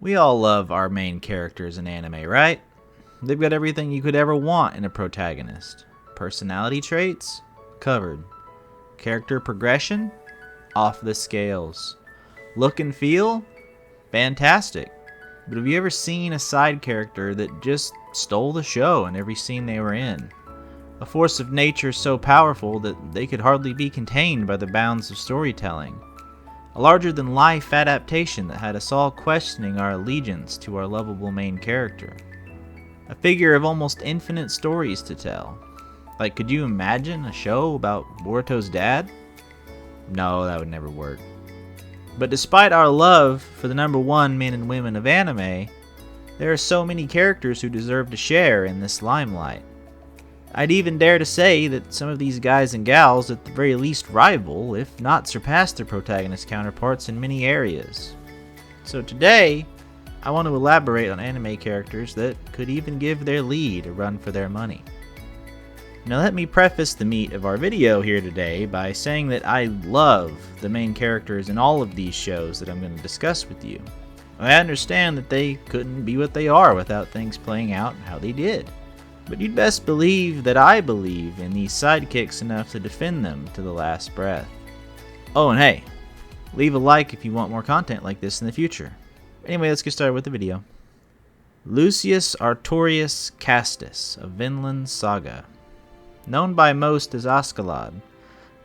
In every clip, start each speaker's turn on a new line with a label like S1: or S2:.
S1: We all love our main characters in anime, right? They've got everything you could ever want in a protagonist. Personality traits? Covered. Character progression? Off the scales. Look and feel? Fantastic. But have you ever seen a side character that just stole the show in every scene they were in? A force of nature so powerful that they could hardly be contained by the bounds of storytelling. A larger-than-life adaptation that had us all questioning our allegiance to our lovable main character. A figure of almost infinite stories to tell. Like, could you imagine a show about Boruto's dad? No, that would never work. But despite our love for the number one men and women of anime, there are so many characters who deserve to share in this limelight. I'd even dare to say that some of these guys and gals at the very least rival, if not surpass their protagonist counterparts in many areas. So today, I want to elaborate on anime characters that could even give their lead a run for their money. Now let me preface the meat of our video here today by saying that I love the main characters in all of these shows that I'm going to discuss with you. I understand that they couldn't be what they are without things playing out how they did. But you'd best believe that I believe in these sidekicks enough to defend them to the last breath. Oh, and hey, leave a like if you want more content like this in the future. Anyway, let's get started with the video. Lucius Artorius Castus of Vinland Saga. Known by most as Askeladd,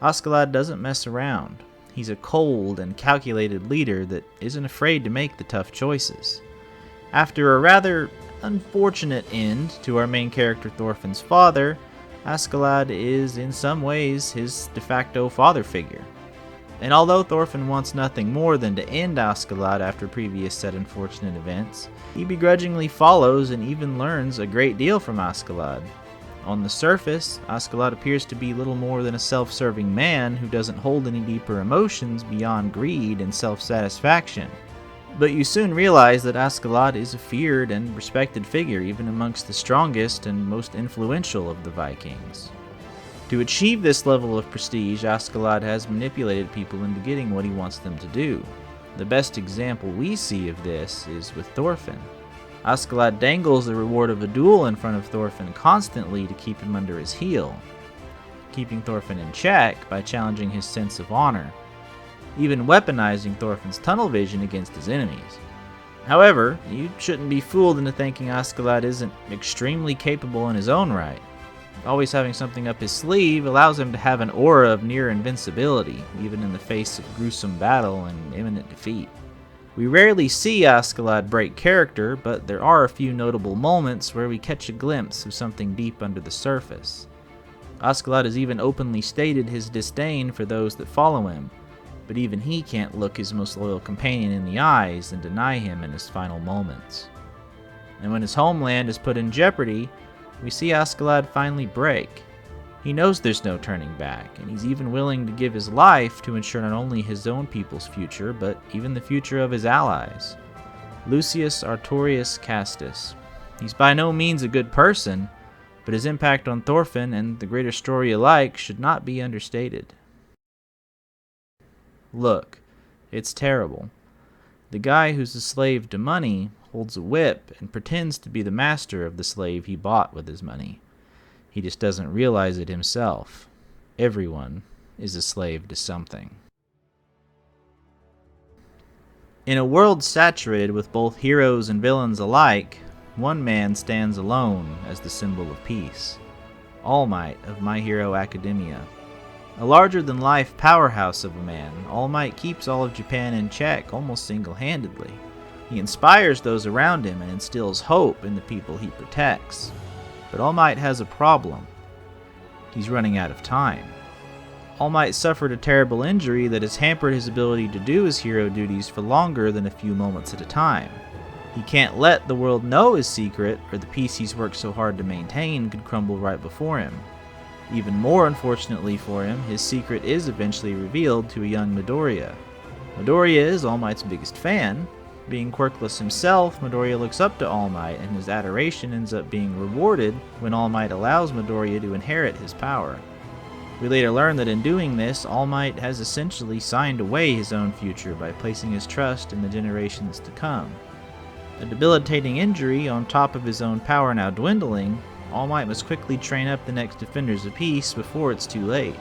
S1: Askeladd doesn't mess around. He's a cold and calculated leader that isn't afraid to make the tough choices. After a rather unfortunate end to our main character Thorfinn's father, Askeladd is in some ways his de facto father figure. And although Thorfinn wants nothing more than to end Askeladd after previous said unfortunate events, he begrudgingly follows and even learns a great deal from Askeladd. On the surface, Askeladd appears to be little more than a self-serving man who doesn't hold any deeper emotions beyond greed and self-satisfaction. But you soon realize that Askeladd is a feared and respected figure even amongst the strongest and most influential of the Vikings. To achieve this level of prestige, Askeladd has manipulated people into getting what he wants them to do. The best example we see of this is with Thorfinn. Askeladd dangles the reward of a duel in front of Thorfinn constantly to keep him under his heel, keeping Thorfinn in check by challenging his sense of honor, even weaponizing Thorfinn's tunnel vision against his enemies. However, you shouldn't be fooled into thinking Askeladd isn't extremely capable in his own right. Always having something up his sleeve allows him to have an aura of near invincibility, even in the face of gruesome battle and imminent defeat. We rarely see Askeladd break character, but there are a few notable moments where we catch a glimpse of something deep under the surface. Askeladd has even openly stated his disdain for those that follow him, but even he can't look his most loyal companion in the eyes and deny him in his final moments. And when his homeland is put in jeopardy, we see Askeladd finally break. He knows there's no turning back, and he's even willing to give his life to ensure not only his own people's future, but even the future of his allies. Lucius Artorius Castus. He's by no means a good person, but his impact on Thorfinn and the greater story alike should not be understated. Look, it's terrible. The guy who's a slave to money holds a whip and pretends to be the master of the slave he bought with his money. He just doesn't realize it himself. Everyone is a slave to something. In a world saturated with both heroes and villains alike, one man stands alone as the symbol of peace. All Might of My Hero Academia. A larger-than-life powerhouse of a man, All Might keeps all of Japan in check almost single-handedly. He inspires those around him and instills hope in the people he protects. But All Might has a problem. He's running out of time. All Might suffered a terrible injury that has hampered his ability to do his hero duties for longer than a few moments at a time. He can't let the world know his secret, or the peace he's worked so hard to maintain could crumble right before him. Even more unfortunately for him, his secret is eventually revealed to a young Midoriya. Midoriya is All Might's biggest fan. Being quirkless himself, Midoriya looks up to All Might, and his adoration ends up being rewarded when All Might allows Midoriya to inherit his power. We later learn that in doing this, All Might has essentially signed away his own future by placing his trust in the generations to come. A debilitating injury on top of his own power now dwindling, All Might must quickly train up the next defenders of peace before it's too late.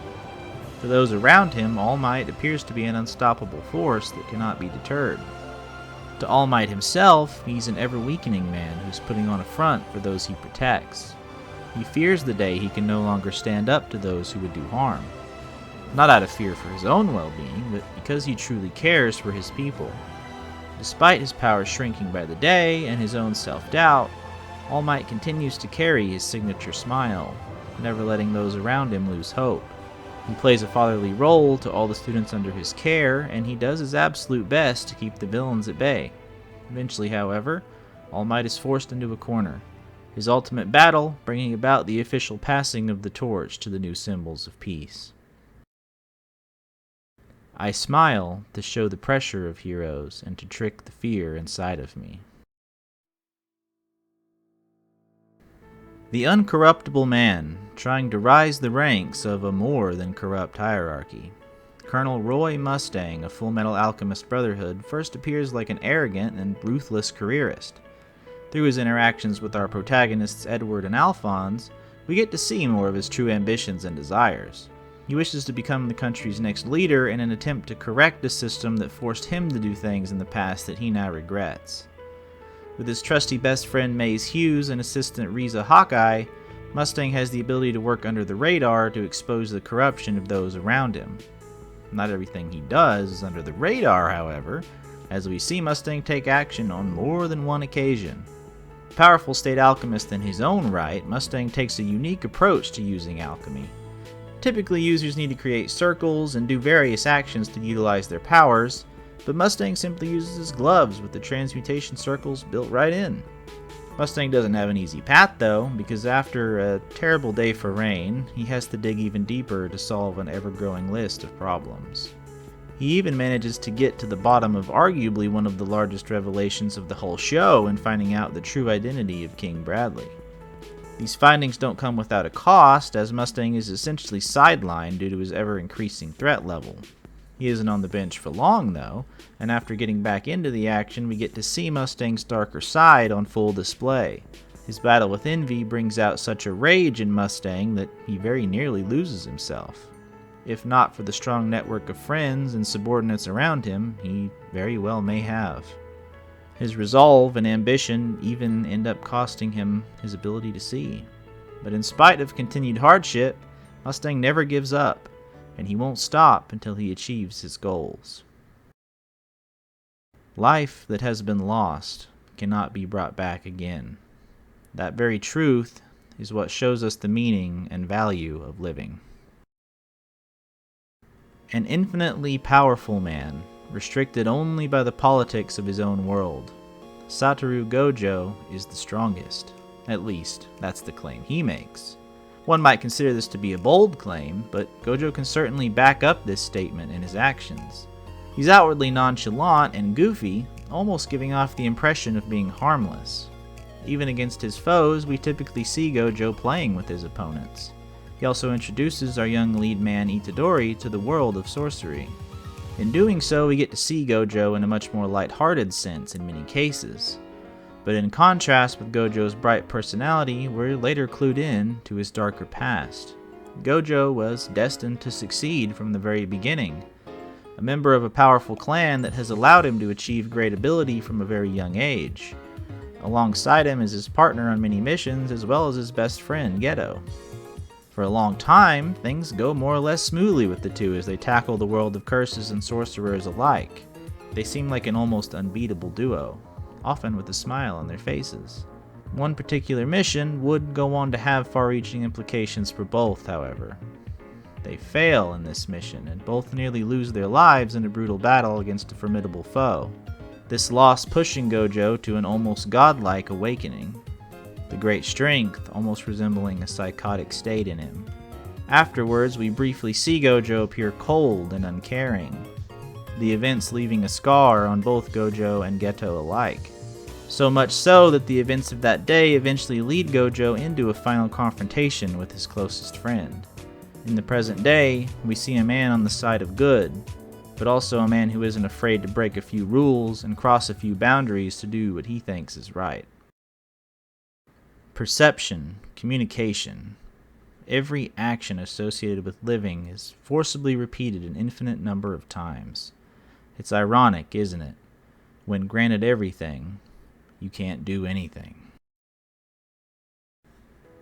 S1: To those around him, All Might appears to be an unstoppable force that cannot be deterred. To All Might himself, he's an ever-weakening man who's putting on a front for those he protects. He fears the day he can no longer stand up to those who would do harm. Not out of fear for his own well-being, but because he truly cares for his people. Despite his power shrinking by the day and his own self-doubt, All Might continues to carry his signature smile, never letting those around him lose hope. He plays a fatherly role to all the students under his care, and he does his absolute best to keep the villains at bay. Eventually, however, All Might is forced into a corner, his ultimate battle bringing about the official passing of the torch to the new symbols of peace. I smile to show the pressure of heroes and to trick the fear inside of me. The uncorruptible man, trying to rise the ranks of a more than corrupt hierarchy. Colonel Roy Mustang of Full Metal Alchemist Brotherhood first appears like an arrogant and ruthless careerist. Through his interactions with our protagonists Edward and Alphonse, we get to see more of his true ambitions and desires. He wishes to become the country's next leader in an attempt to correct a system that forced him to do things in the past that he now regrets. With his trusty best friend Maze Hughes and assistant Riza Hawkeye, Mustang has the ability to work under the radar to expose the corruption of those around him. Not everything he does is under the radar, however, as we see Mustang take action on more than one occasion. A powerful state alchemist in his own right, Mustang takes a unique approach to using alchemy. Typically, users need to create circles and do various actions to utilize their powers, but Mustang simply uses his gloves with the transmutation circles built right in. Mustang doesn't have an easy path though, because after a terrible day for Rain, he has to dig even deeper to solve an ever-growing list of problems. He even manages to get to the bottom of arguably one of the largest revelations of the whole show in finding out the true identity of King Bradley. These findings don't come without a cost, as Mustang is essentially sidelined due to his ever-increasing threat level. He isn't on the bench for long though, and after getting back into the action we get to see Mustang's darker side on full display. His battle with Envy brings out such a rage in Mustang that he very nearly loses himself. If not for the strong network of friends and subordinates around him, he very well may have. His resolve and ambition even end up costing him his ability to see. But in spite of continued hardship, Mustang never gives up, and he won't stop until he achieves his goals. Life that has been lost cannot be brought back again. That very truth is what shows us the meaning and value of living. An infinitely powerful man, restricted only by the politics of his own world. Satoru Gojo is the strongest. At least, that's the claim he makes. One might consider this to be a bold claim, but Gojo can certainly back up this statement in his actions. He's outwardly nonchalant and goofy, almost giving off the impression of being harmless. Even against his foes, we typically see Gojo playing with his opponents. He also introduces our young lead man Itadori to the world of sorcery. In doing so, we get to see Gojo in a much more light-hearted sense in many cases. But in contrast with Gojo's bright personality, we're later clued in to his darker past. Gojo was destined to succeed from the very beginning, a member of a powerful clan that has allowed him to achieve great ability from a very young age. Alongside him is his partner on many missions, as well as his best friend, Geto. For a long time, things go more or less smoothly with the two as they tackle the world of curses and sorcerers alike. They seem like an almost unbeatable duo, often with a smile on their faces. One particular mission would go on to have far-reaching implications for both, however. They fail in this mission, and both nearly lose their lives in a brutal battle against a formidable foe. This loss pushing Gojo to an almost godlike awakening, the great strength almost resembling a psychotic state in him. Afterwards, we briefly see Gojo appear cold and uncaring, the events leaving a scar on both Gojo and Geto alike. So much so that the events of that day eventually lead Gojo into a final confrontation with his closest friend. In the present day, we see a man on the side of good, but also a man who isn't afraid to break a few rules and cross a few boundaries to do what he thinks is right. Perception, communication. Every action associated with living is forcibly repeated an infinite number of times. It's ironic, isn't it? When granted everything, you can't do anything.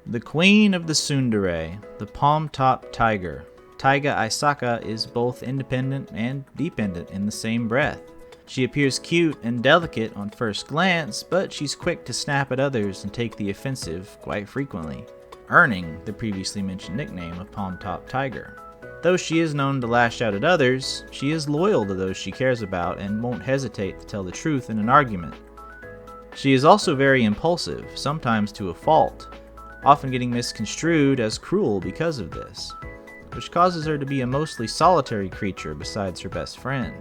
S1: The queen of the tsundere, the palm-top tiger. Taiga Aisaka is both independent and dependent in the same breath. She appears cute and delicate on first glance, but she's quick to snap at others and take the offensive quite frequently, earning the previously mentioned nickname of Palm-Top Tiger. Though she is known to lash out at others, she is loyal to those she cares about and won't hesitate to tell the truth in an argument. She is also very impulsive, sometimes to a fault, often getting misconstrued as cruel because of this, which causes her to be a mostly solitary creature besides her best friend.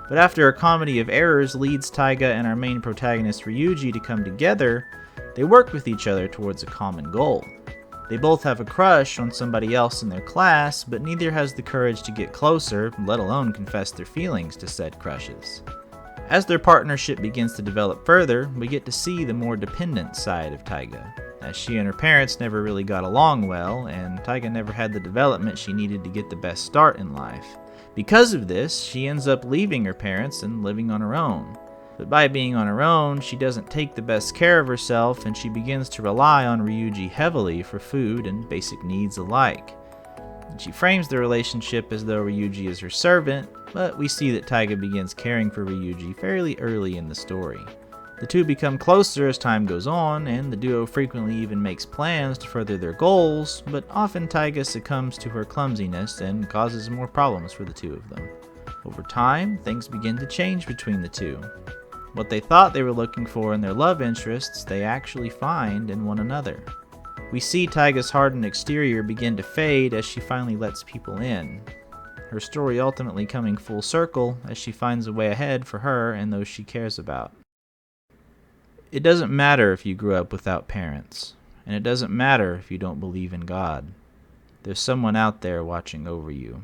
S1: But after a comedy of errors leads Taiga and our main protagonist Ryuji to come together, they work with each other towards a common goal. They both have a crush on somebody else in their class, but neither has the courage to get closer, let alone confess their feelings to said crushes. As their partnership begins to develop further, we get to see the more dependent side of Taiga, as she and her parents never really got along well, and Taiga never had the development she needed to get the best start in life. Because of this, she ends up leaving her parents and living on her own. But by being on her own, she doesn't take the best care of herself, and she begins to rely on Ryuji heavily for food and basic needs alike. She frames the relationship as though Ryuji is her servant, but we see that Taiga begins caring for Ryuji fairly early in the story. The two become closer as time goes on, and the duo frequently even makes plans to further their goals, but often Taiga succumbs to her clumsiness and causes more problems for the two of them. Over time, things begin to change between the two. What they thought they were looking for in their love interests, they actually find in one another. We see Taiga's hardened exterior begin to fade as she finally lets people in, her story ultimately coming full circle as she finds a way ahead for her and those she cares about. It doesn't matter if you grew up without parents, and it doesn't matter if you don't believe in God. There's someone out there watching over you.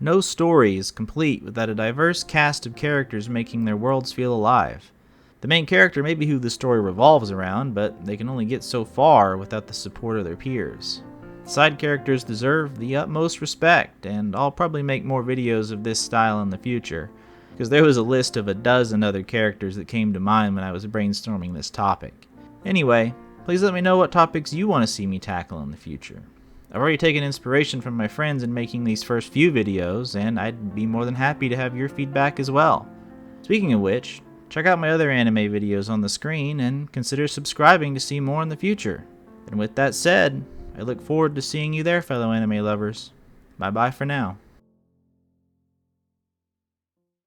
S1: No story is complete without a diverse cast of characters making their worlds feel alive. The main character may be who the story revolves around, but they can only get so far without the support of their peers. Side characters deserve the utmost respect, and I'll probably make more videos of this style in the future, because there was a list of a dozen other characters that came to mind when I was brainstorming this topic. Anyway, please let me know what topics you want to see me tackle in the future. I've already taken inspiration from my friends in making these first few videos, and I'd be more than happy to have your feedback as well. Speaking of which, check out my other anime videos on the screen and consider subscribing to see more in the future. And with that said, I look forward to seeing you there, fellow anime lovers. Bye bye for now.